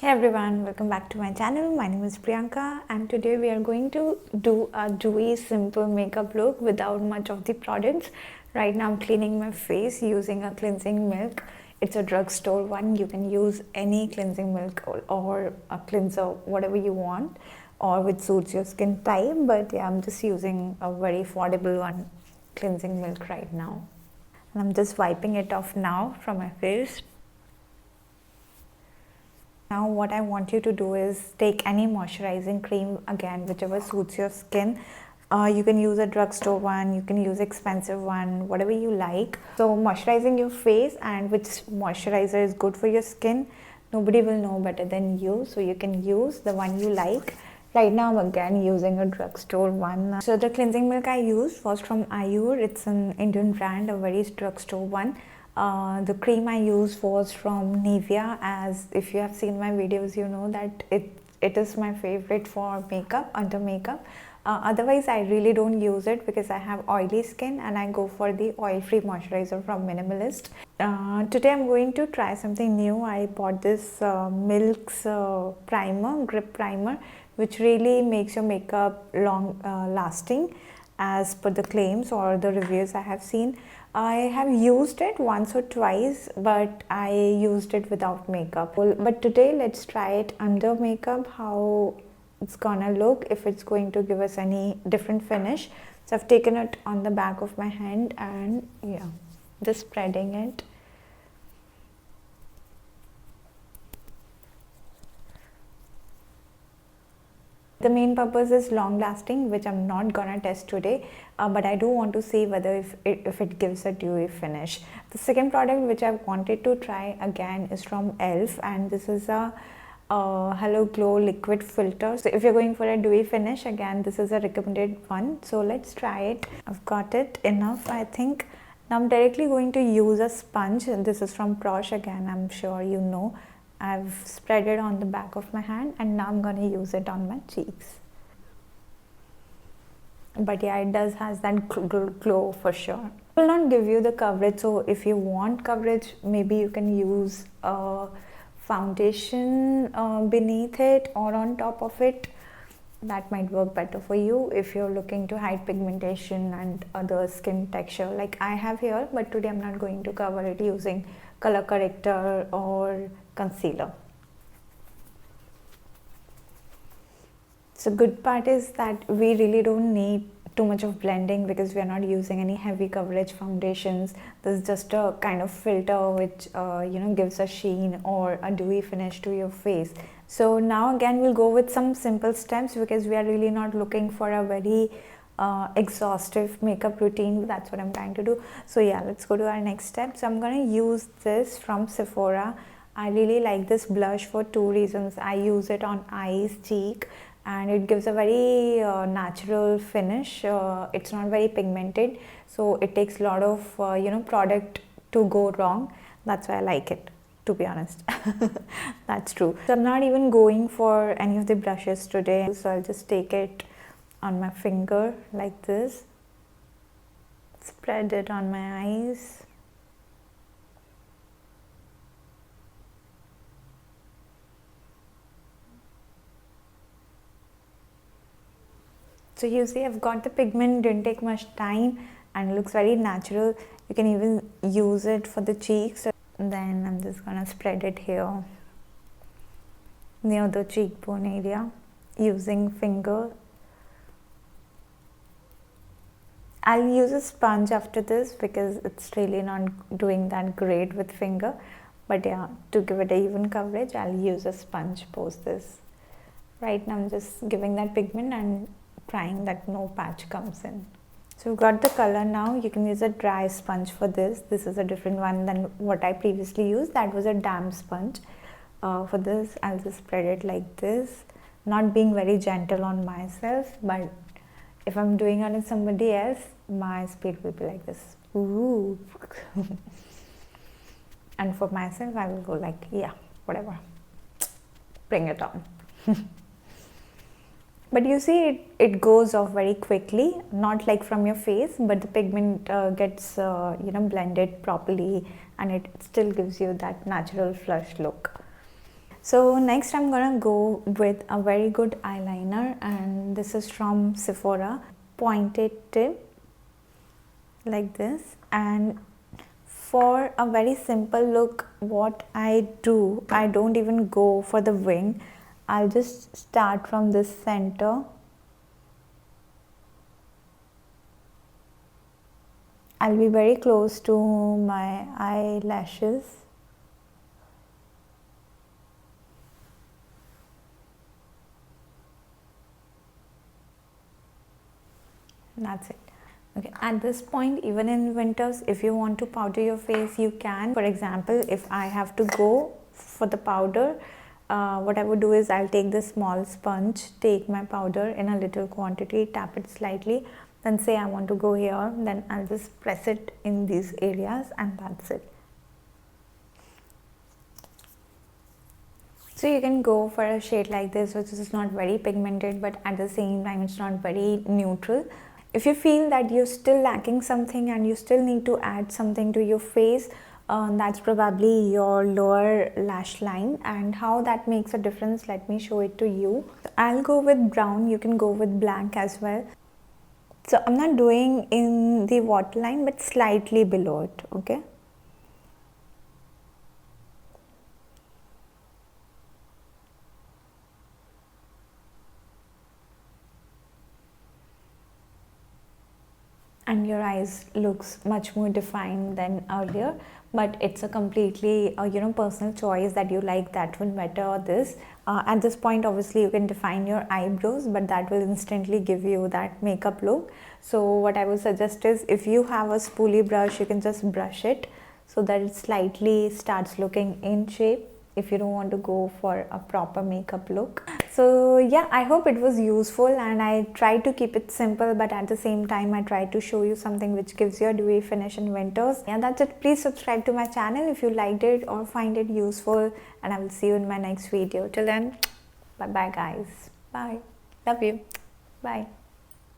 Hey everyone, welcome back to my channel. My name is Priyanka and today we are going to do a dewy simple makeup look without much of the products. Right now I'm cleaning my face using a cleansing milk. It's a drugstore one. You can use any cleansing milk or a cleanser, whatever you want or which suits your skin type. But yeah, I'm just using a very affordable one, cleansing milk right now. And I'm just wiping it off now from my face. Now what I want you to do is take any moisturizing cream, again whichever suits your skin. You can use a drugstore one, you can use expensive one, whatever you like. So moisturizing your face and which moisturizer is good for your skin, nobody will know better than you. So you can use the one you like. Right now I'm again using a drugstore one. So the cleansing milk I used was from Ayur. It's an Indian brand, a very drugstore one. The cream I used was from Nivea, as if you have seen my videos you know that it is my favorite for makeup, under makeup. Otherwise I really don't use it because I have oily skin and I go for the oil-free moisturizer from Minimalist. Today I'm going to try something new. I bought this Milk's primer, grip primer, which really makes your makeup long lasting as per the claims or the reviews I have seen. I have used it once or twice, but I used it without makeup. But today let's try it under makeup, how it's gonna look, if it's going to give us any different finish. So I've taken it on the back of my hand and yeah, just spreading it. The main purpose is long lasting, which I'm not gonna test today, but I do want to see whether if it gives a dewy finish. The second product which I wanted to try again is from e.l.f. and this is a Hello Glow liquid filter. So if you're going for a dewy finish, again this is a recommended one. So let's try it. I've got it enough, I think. Now I'm directly going to use a sponge. This is from Prosh again, I'm sure you know. I've spread it on the back of my hand and now I'm going to use it on my cheeks. But yeah, it does has that glow for sure. It will not give you the coverage, so if you want coverage, maybe you can use a foundation beneath it or on top of it. That might work better for you if you're looking to hide pigmentation and other skin texture like I have here. But today I'm not going to cover it using color corrector or concealer. So good part is that we really don't need too much of blending because we are not using any heavy coverage foundations. This is just a kind of filter which gives a sheen or a dewy finish to your face. So now again we'll go with some simple steps because we are really not looking for a very exhaustive makeup routine. That's what I'm trying to do. So yeah, let's go to our next step. So I'm going to use this from Sephora. I really like this blush for two reasons. I use it on eyes, cheek, and it gives a very natural finish. It's not very pigmented, so it takes a lot of product to go wrong. That's why I like it, to be honest. That's true. So I'm not even going for any of the blushes today, so I'll just take it on my finger like this, spread it on my eyes. So you see I've got the pigment, didn't take much time and it looks very natural. You can even use it for the cheeks. And then I'm just gonna spread it here near the cheekbone area using finger. I'll use a sponge after this because it's really not doing that great with finger. But yeah, to give it an even coverage, I'll use a sponge post this. Right now I'm just giving that pigment and trying that no patch comes in. So we've got the color now. You can use a dry sponge for this. This is a different one than what I previously used. That was a damp sponge. For this, I'll just spread it like this. Not being very gentle on myself, but if I'm doing it on somebody else, my speed will be like this. Ooh. And for myself, I will go like, yeah, whatever. Bring it on. But you see it goes off very quickly, not like from your face, but the pigment gets blended properly and it still gives you that natural flush look. So next I'm gonna go with a very good eyeliner, and this is from Sephora. Pointed tip like this, and for a very simple look, what I do, I don't even go for the wing. I'll just start from this center. I'll be very close to my eyelashes. That's it. Okay, at this point, even in winters, if you want to powder your face, you can. For example, if I have to go for the powder, what I would do is I'll take this small sponge, take my powder in a little quantity, tap it slightly, then say I want to go here, then I'll just press it in these areas, and that's it. So you can go for a shade like this, which is not very pigmented, but at the same time it's not very neutral. If you feel that you're still lacking something and you still need to add something to your face, that's probably your lower lash line. And how that makes a difference, let me show it to you. I'll go with brown, you can go with black as well. So I'm not doing in the waterline, but slightly below it, okay? And your eyes looks much more defined than earlier, but it's a completely personal choice that you like that one better or this. At this point, obviously you can define your eyebrows, but that will instantly give you that makeup look. So what I would suggest is, if you have a spoolie brush, you can just brush it so that it slightly starts looking in shape, if you don't want to go for a proper makeup look. So yeah, I hope it was useful, and I tried to keep it simple, but at the same time I tried to show you something which gives you a dewy finish in winters. Yeah, that's it. Please subscribe to my channel if you liked it or find it useful, and I will see you in my next video. Till then, bye bye guys. Bye. Love you. Bye.